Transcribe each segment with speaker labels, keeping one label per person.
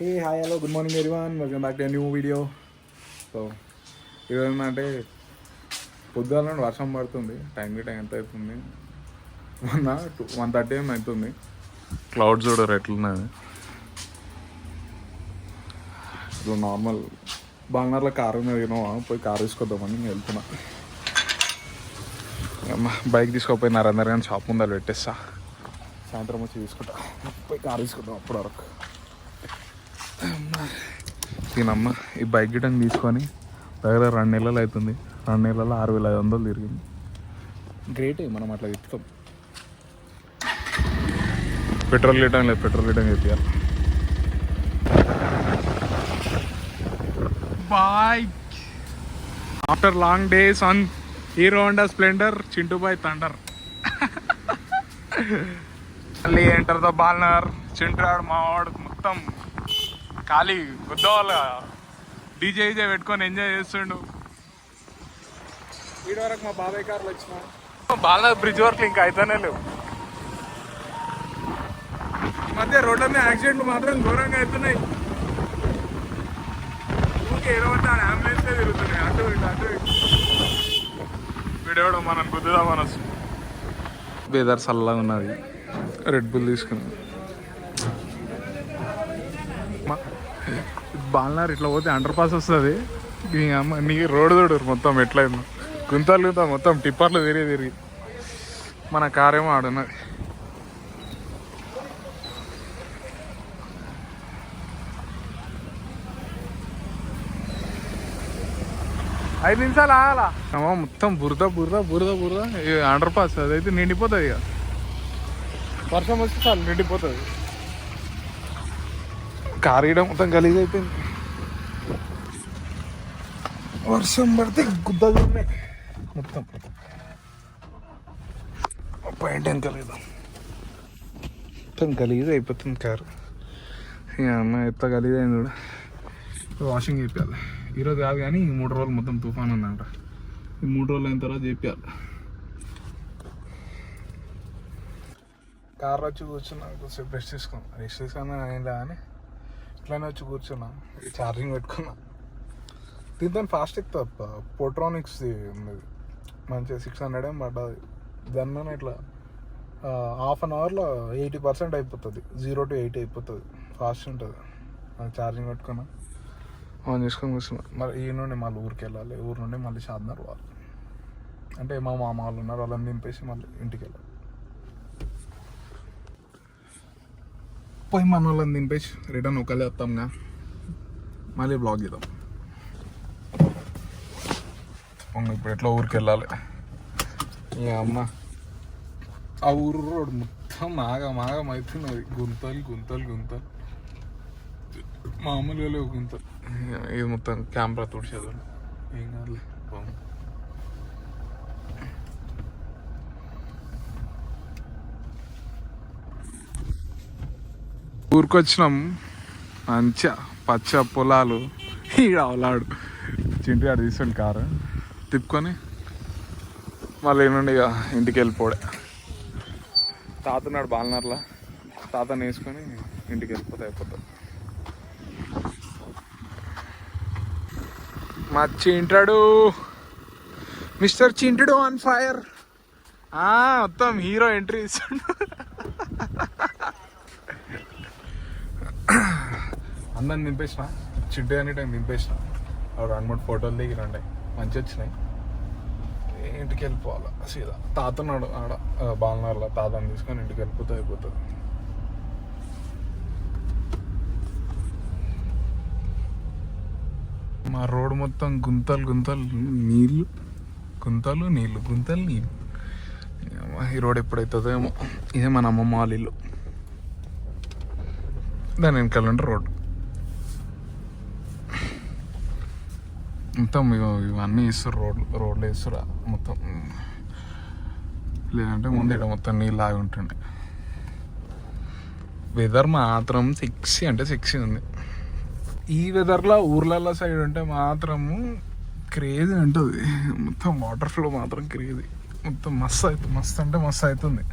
Speaker 1: Hey hi hello good morning everyone, welcome back to new video. So ఈరోజు ఏంటంటే పొద్దుగాల నుండి వర్షం పడుతుంది. టైం ఎంత అవుతుంది, 1:30 ఏం అవుతుంది. క్లౌడ్స్ చూడరు ఎట్లున్నది. ఇప్పుడు నార్మల్ బాంగ్నార్లో కారు మీద పోయి కారు తీసుకొద్దామని నేను వెళ్తున్నా. బైక్ తీసుకోపోయి నరేందర్ గారి షాప్ ముందర పెట్టేస్తా. సాయంత్రం వచ్చి తీసుకుంటా, పోయి కారు తీసుకుంటాం. అప్పటి వరకు దీనమ్మ ఈ బైక్ గిటంగా తీసుకొని దగ్గర 2 నెలలు అవుతుంది. 2 నెలల్లో 6,500 తిరిగింది. గ్రేటే, మనం అట్లా తిప్పుతాం. పెట్రోల్ గిటం లేదు, పెట్రోల్ గిటం చెప్పాలి. Bike after long days on Hero Honda Splendor, Chintu boy thunder. మళ్ళీ ఎంటర్ ద బాల్నర్. చింటాడు మావాడు మొత్తం ఖాళీ గుద్దవాళ్ళ డీజే పెట్టుకొని ఎంజాయ్ చేస్తుండు. వీడి వరకు మా బాబాయ్ కార్లు వచ్చినా బాగా బ్రిడ్జ్ వర్క్లు ఇంకా అయితేనే లేవు. ఈ మధ్య రోడ్ల మీద యాక్సిడెంట్లు మాత్రం ఘోరంగా అవుతున్నాయి. ఊరికే ఏడవద్దాడు అంబులెన్స్లే తిరుగుతున్నాయి అటు ఇటు అటు ఇటు. వీడేవాడు మనం గుద్దుదామని వస్తుంది. వెదర్ చల్లగా ఉన్నది, రెడ్ బుల్ తీసుకున్నాం. బాల్నార్ ఇట్లా పోతే అండర్ పాస్ వస్తుంది. నీ రోడ్డు చూడరు మొత్తం ఎట్లయిందో, గుంతలు మొత్తం టిప్పర్లు తిరిగి మన కారేమో ఆడున్నది. ఐదు నిమిషాలు ఆగాల. మొత్తం బురద అండర్ పాస్ అదైతే నిండిపోతుంది. ఇక వర్షం వస్తే చాలు నిండిపోతుంది. కారు ఇయడం మొత్తం గలీజ్ అయిపోయింది. వర్షం పడితే గుద్దలు ఉన్నాయి మొత్తం. పాయింట్ ఏం గలీజ్, మొత్తం గలీజ్ అయిపోతుంది కారు. ఇక అన్న ఎంత గలీజ్ అయింది కూడా. వాషింగ్ చేయాలి ఈరోజు కాదు కానీ ఈ 3 రోజులు మొత్తం తుఫాన్ ఉందంట. ఈ 3 రోజులు అయిన తర్వాత చేయాలి. కార్ వచ్చి కూర్చున్నా, కొంచెంసేపు రెస్ట్ తీసుకున్నా ఏం కానీ ఇట్లానే వచ్చి కూర్చున్నా. ఛార్జింగ్ పెట్టుకున్నా. దీంతో ఫాస్ట్ ఎక్కుతుంది. పోట్రానిక్స్ది ఉన్నది మంచిగా 600 ఏం పడ్డది. దాని ఇట్లా హాఫ్ అన్ అవర్లో 80% అయిపోతుంది. 0 to 80 అయిపోతుంది. ఫాస్ట్ ఉంటుంది. ఛార్జింగ్ పెట్టుకున్నా, ఆన్ చేసుకొని కూర్చున్నా. మరి ఈ నుండి మళ్ళీ ఊరికి వెళ్ళాలి. ఊరు నుండి మళ్ళీ షాద్నగర్ వాళ్ళు, అంటే మా మామ వాళ్ళు ఉన్నారు, వాళ్ళని దింపేసి మళ్ళీ ఇంటికి వెళ్ళాలి. పోయి మన వాళ్ళని దింపేసి రిటర్న్ ఒకళ్ళే వస్తాంగా, మళ్ళీ బ్లాగ్ చేద్దాం. ఇప్పుడు ఎట్లా ఊరికి వెళ్ళాలి. ఇక అమ్మ ఆ ఊరు రోడ్ మొత్తం మాగం అవుతున్నది. గుంతలు మామూలుగా లేవు గుంతలు. ఇది మొత్తం కెమెరా తుడిచేది ఏం కాదులే. ఊరికి వచ్చినాం. మంచిగా పచ్చ పొలాలు. ఈడ అవలాడు చింటి ఆడ తీసుకుని కారు తిప్పుకొని మళ్ళీ నుండి ఇక ఇంటికి వెళ్ళిపోడే. తాతన్నాడు బాల్నార్లో, తాతని వేసుకొని ఇంటికి వెళ్ళిపోతే అయిపోతుంది. మా చింటాడు, మిస్టర్ చింటాడు ఆన్ ఫైర్. మొత్తం హీరో ఎంట్రీ ఇస్తాడు. అందరిని దింపేసిన, చింటే అనే టైం దింపేసిన. 2-3 ఫోటోలు దిగిరండి, మంచిగా వచ్చినాయి. ఇంటికి వెళ్ళిపోవాలి సీదా. తాతన్నాడు ఆడ బాల్నార్లో, తాతని తీసుకొని ఇంటికి వెళ్ళిపోతే అయిపోతుంది. మా రోడ్ మొత్తం గుంతలు నీళ్ళు. ఈ రోడ్ ఎప్పుడైతుందో ఏమో. ఇదే మన అమ్మమ్మ వాళ్ళ ఇల్లు, దాని వెనకాలంటే రోడ్. మొత్తం ఇవన్నీ ఇస్తారు, రోడ్లు వేస్తురా మొత్తం. లేదంటే ముందు ఇక్కడ మొత్తం నీళ్ళు ఆగి ఉంటుండే. వెదర్ మాత్రం సెక్సీ ఉంది. ఈ వెదర్లో ఊర్లలో సైడ్ ఉంటే మాత్రము క్రేజీ ఉంటుంది. మొత్తం వాటర్ ఫ్లో మాత్రం క్రేజీ. మొత్తం మస్తు అవుతుంది.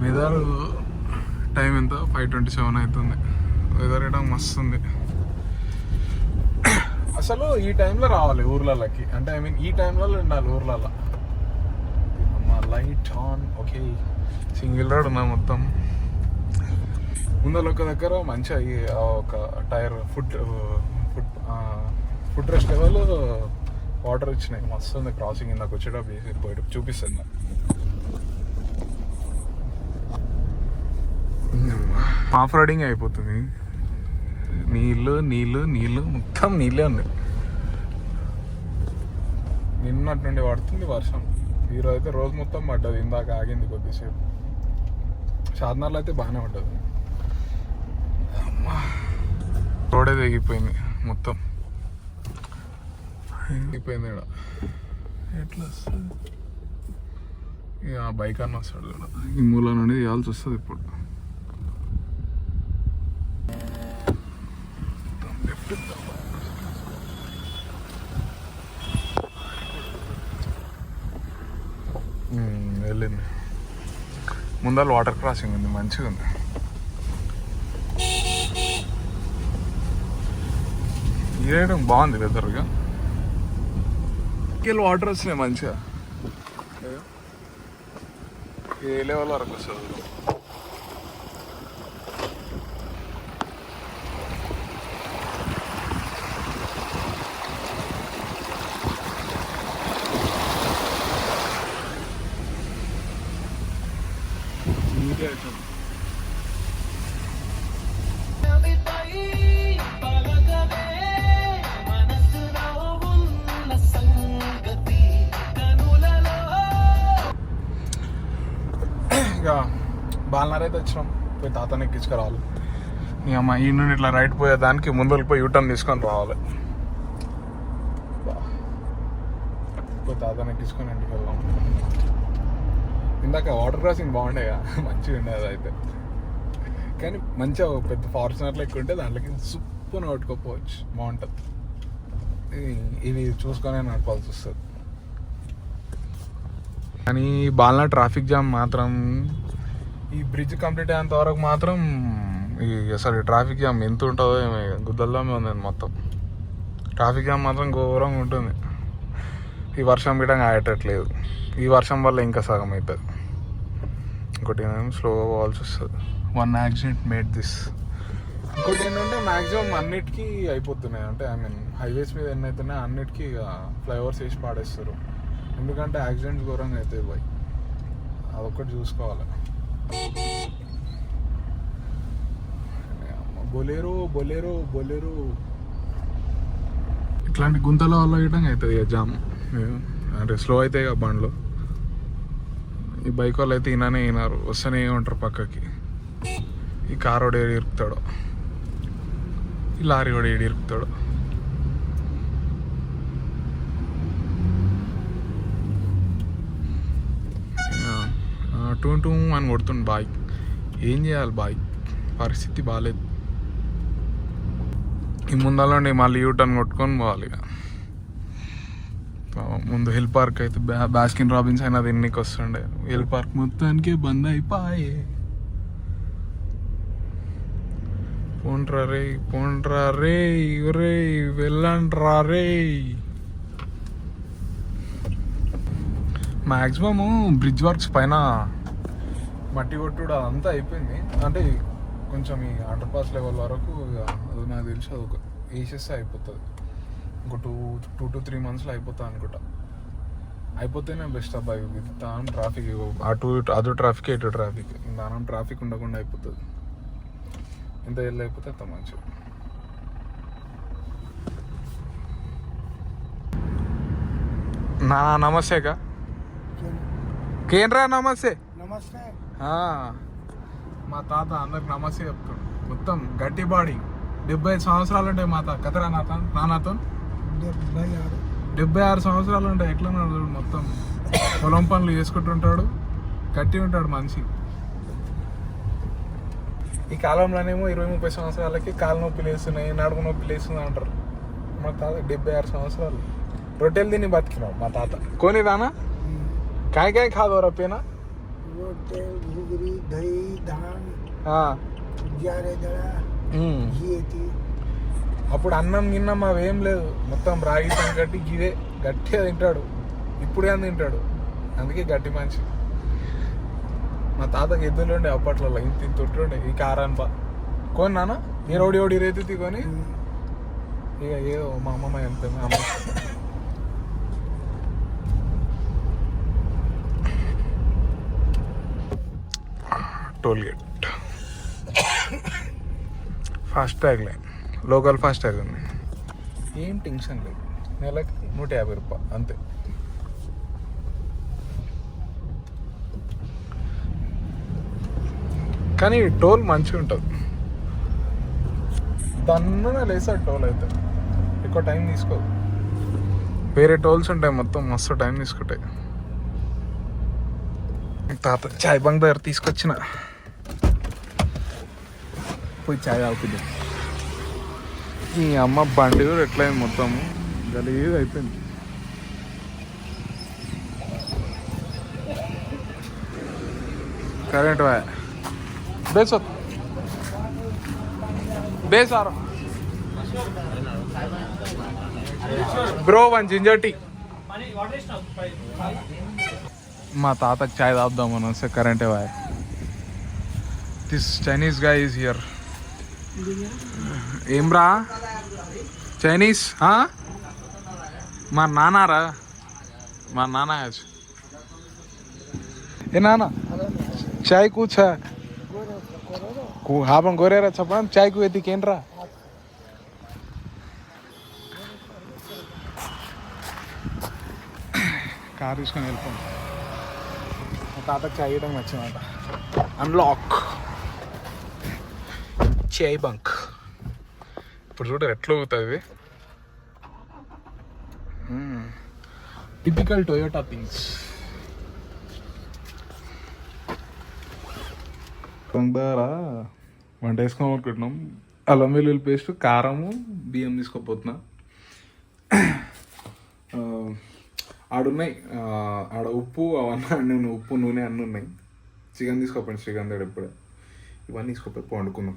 Speaker 1: వెదర్ టైం ఎంత 5:27 అవుతుంది. వెదర్ ఇవ్వడం మస్తు ఉంది. అసలు ఈ టైంలో రావాలి ఊర్లలోకి, అంటే ఐ మీన్ ఈ టైంలో ఉండాలి ఊర్లలో. Light on. Okay, single road ఉన్నా మొత్తం. ముందర ఒక దగ్గర మంచిగా ఒక tyre foot rest level water ఇచ్చినాయి. మస్తు ఉంది క్రాసింగ్. ఇందాక వచ్చేటప్పుడు పోయి చూపిస్తుంది నాకు. ఆఫ్ రోడింగ్ అయిపోతుంది. నీళ్ళు నీళ్ళు నీళ్ళు మొత్తం నీళ్ళే ఉన్నాయి. నిన్నటి నుండి పడుతుంది వర్షం. ఈరోజు అయితే రోజు మొత్తం పడ్డది. ఇందాక ఆగింది కొద్దిసేపు. షాద్నగర్లో అయితే బాగానే పడ్డది. రోడే తెగిపోయింది మొత్తం. తెగిపోయింది ఇక్కడ. ఎట్లా వస్తుంది ఇక ఆ బైక్ అన్న వస్తాడు ఇక్కడ. ఈ మూల నుండి తీయాల్సి వస్తుంది ఇప్పుడు. వెళ్ళింది. ముందర వాటర్ క్రాసింగ్ ఉంది, మంచిగా ఉంది. ఏయడం బాగుంది వెదర్గా. కిల్ వాటర్ వచ్చినాయి మంచిగా. ఏ లెవెల్ వరకు వస్తుంది. ఇక బాలనర్ అయితే వచ్చినాం. పోయి తాతని ఎక్కించుకురావాలి. ఇక మా ఈ నుండి ఇట్లా రైట్ పోయేదానికి ముందుకు పోయి యూటర్న్ తీసుకొని రావాలి. పోయి తాతని ఎక్కించుకొని ఇంటికి వెళ్దాం. ఇందాక వాటర్ క్రాసింగ్ బాగుండే కదా, మంచిగా ఉండేది అయితే. కానీ మంచిగా పెద్ద ఫార్చునర్ లెక్క ఉంటే దాంట్లోకి సూపర్ కొట్టుకోపోవచ్చు, బాగుంటుంది. ఇది చూసుకొని నడపాల్సి వస్తుంది. కానీ బాలన ట్రాఫిక్ జామ్ మాత్రం ఈ బ్రిడ్జ్ కంప్లీట్ అయ్యేంత వరకు మాత్రం ఈ అసలు ట్రాఫిక్ జామ్ ఎంత ఉంటుందో ఏమో గుద్దల్లోనే ఉంది మొత్తం. ట్రాఫిక్ జామ్ మాత్రం ఘోరంగా ఉంటుంది. ఈ వర్షం గిటంగా ఆగేటట్లేదు. ఈ వర్షం వల్ల ఇంకా సగం అవుతుంది. ఇంకోటి ఏంటంటే స్లోగా పోవాల్సి వస్తుంది. 1 యాక్సిడెంట్ మేడ్ దిస్. ఇంకోటి ఏంటంటే మ్యాక్సిమం అన్నిటికీ అయిపోతున్నాయి. అంటే ఐ మీన్ హైవేస్ మీద ఎన్ని అవుతున్నాయి అన్నిటికీ ఫ్లైఓవర్స్ వేసి పాడేస్తారు. ఎందుకంటే యాక్సిడెంట్స్ ఘోరంగా అవుతాయి పోయి. అదొక్కటి చూసుకోవాలి. బొలేరో బొలేరో బొలేరో ఇట్లాంటి గుంతల వల్ల గిటంగా అవుతుంది ఇక జామ్. అంటే స్లో అవుతాయి కదా బండ్లు. ఈ బైక్ వాళ్ళు అయితే ఈయననే ఈనారు, వస్తేనే ఉంటారు పక్కకి. ఈ కార్ వాడు ఏడు ఇరుకుతాడు, ఈ లారీ వాడు ఏడు ఇరుకుతాడు. టూ టూ అని కొడుతుంది బాయ్. ఏం చేయాలి బాయ్, పరిస్థితి బాగాలేదు. ఈ ముందరండి మళ్ళీ యూటర్న్ కొట్టుకొని పోవాలి. ఇక ముందు హిల్ పార్క్ అయితే బాస్కిన్ రాబిన్స్ అయినా అది ఎన్నికి వస్తుండే. హిల్ పార్క్ మొత్తానికి బంద్ అయిపోయే. పోండ్రా రే పోండ్రా రే రే వెళ్ళండ్రా రే. మ్యాక్సిమము బ్రిడ్జ్ వర్క్స్ పైన మట్టి కొట్టుడు అదంతా అయిపోయింది. అంటే కొంచెం ఈ అండర్ పాస్ లెవెల్ వరకు అది నాకు తెలిసి అది వేసేస్తే అయిపోతుంది. ఇంకో 2 to 3 monthsలో అయిపోతుంది అనుకుంటా. అయిపోతేనే బెస్ట్ అబ్బాయి. దానం ట్రాఫిక్ అటు ట్రాఫిక్ ఇటు ట్రాఫిక్, దానం ట్రాఫిక్ ఉండకుండా అయిపోతుంది. ఎంత ఎల్లు అయిపోతే అంత మంచిది. నా నమస్తేకా కేంద్రా నమస్తే.
Speaker 2: నమస్తే.
Speaker 1: మా తాత అందరికి నమస్తే చెప్తాడు. మొత్తం గట్టి బాడీ. 75 సంవత్సరాలు ఉంటాయి మా తాత. కదరా నాతో 76 సంవత్సరాలు ఉంటాయి. ఎట్లా ఉన్నాడు మొత్తం పొలం పనులు చేసుకుంటుంటాడు. గట్టి ఉంటాడు మనిషి. ఈ కాలంలోనేమో 20-30 సంవత్సరాలకి కాలు నొప్పులు వేస్తున్నాయి, నడుము నొప్పులు వేస్తున్నాయి అంటారు. మా తాత 76 సంవత్సరాలు రొట్టెలు తిని బతికినాడు మా తాత. కొనిదానా काय काय खात हो रहा पेना?
Speaker 2: रोटी, घुगरी, दही, धान.
Speaker 1: ఆ.
Speaker 2: గ్యారే దడ
Speaker 1: ఉమ్.
Speaker 2: గీతి
Speaker 1: అప్పుడు అన్నం గిన్నం అవేం లేదు, మొత్తం రాగి సంగటి గివే గట్టిగా తింటాడు. ఇప్పుడే తింటాడు, అందుకే గట్టి మనిషి. మా తాతకి ఎద్దులు ఉండే అప్పట్లో, ఇంత ఇంత ఉంటుండే ఈ కారాన్ బా కొని నాన్న ఏ రోడి ఓడి రేతి కొని ఇక ఏదో మా అమ్మమ్మ ఎంత అమ్మ toll gate fast tag line, local fast tag ఉంది. ఏం టెన్షన్ లేదు, నెలకి 150 రూపాయలు అంతే. కానీ టోల్ మంచిగా ఉంటుంది, దన్నున లేసాడు టోల్ అయితే. ఎక్కువ టైం తీసుకోదు, వేరే టోల్స్ ఉంటాయి మొత్తం మస్తు టైం తీసుకుంటాయి. తాత చాయ్ బంక్ దగ్గర తీసుకొచ్చిన, పోయి చాయ్ తాగుతుంది. ఈ అమ్మ బండి కూడా ఎట్లయింది, మొత్తం గలీజ్ అయిపోయింది. కరెంట్ బేస్ బేసారు బ్రో 1 జింజర్ టీ. మా తాతకు చాయ్ తాగుదామని వస్తే కరెంటే వాయ్. This Chinese guy is here. ఏం రా చైనీస్? మా నాన్నారా, మా నాన్న. ఏ నాన్న చాయ్ కూర్చా హాపం గోరేరా చెప్పడం చాయ్ కు ఎత్తికేంట్రా. కార్ తీసుకొని వెళ్ళిపోం. మా తాతకు చాయ్ ఇవ్వడం నచ్చిందట. అన్లాక్ చాయ్ బంక్. ఇప్పుడు చూడ ఎట్లా అవుతుంది. Typical Toyota things. దగ్గర వంట వేసుకోం అనుకుంటున్నాం. అల్లం వెల్లుల్లి పేస్ట్, కారము, బియ్యం తీసుకోపోతున్నా. ఆడున్నాయి, ఆడ ఉప్పు అవన్నీ అన్నీ, ఉప్పు నూనె అన్నీ ఉన్నాయి. చికెన్ తీసుకోపోయింది శ్రీకాంత్ దగ్గర ఇప్పుడే. ఇవన్నీ తీసుకోపోయి వండుకుందాం.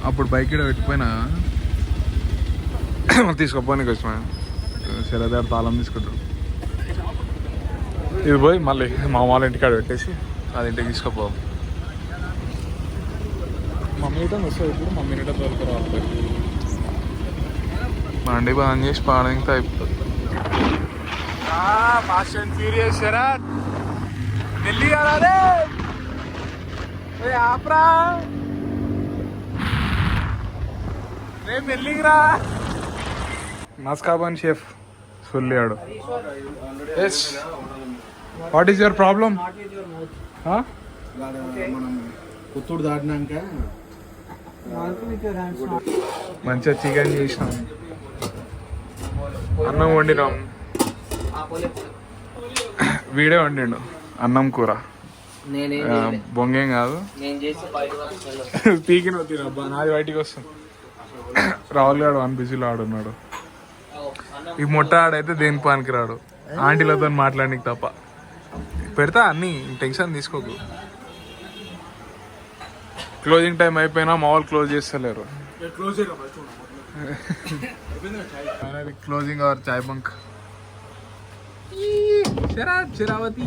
Speaker 1: అప్పుడు బైక్ ఇక్కడ పెట్టిపోయినా తీసుకోపోనికి వచ్చిన సరే దగ్గర తాళం తీసుకుంటారు. ఇది పోయి మళ్ళీ మా వాళ్ళ ఇంటికాడ పెట్టేసి అది ఇంటికి తీసుకోపోదాం. మమ్మీ రిటర్న్ వస్తుంది. ఇప్పుడు మమ్మీ రిటర్న్ దొరకరావాలి. బండి బంద్ చేసి పాడింగ్ అయిపోతుంది. Fast and furious Sharath Delhi అదే ఆపరా రే మెల్లింగ్రా. నస్కాబాన్ షెఫ్ సొల్లాడు. Yes, what is your problem?
Speaker 2: Kothur దాటినాక
Speaker 1: మంచిగా చికెన్ చేసినాం, అన్నం వండినాం. వీడే వండిండు అన్నం కూర, బొంగేం కాదు. పీకిన తినబ్బా, నాది బయటికి వస్తుంది. రాహుల్ గారు 1 బిజీలో ఆడున్నాడు. ఈ మొట్ట ఆడైతే దేని పానికి రాడు, ఆంటీలతో మాట్లాడడానికి తప్ప. పెడతా అన్ని, టెన్షన్ తీసుకోకు. క్లోజింగ్ టైం అయిపోయినా మా వాళ్ళు క్లోజ్ చేస్తలేరు. క్లోజింగ్ అవర్ చాయ్ బంక్. శరావతి.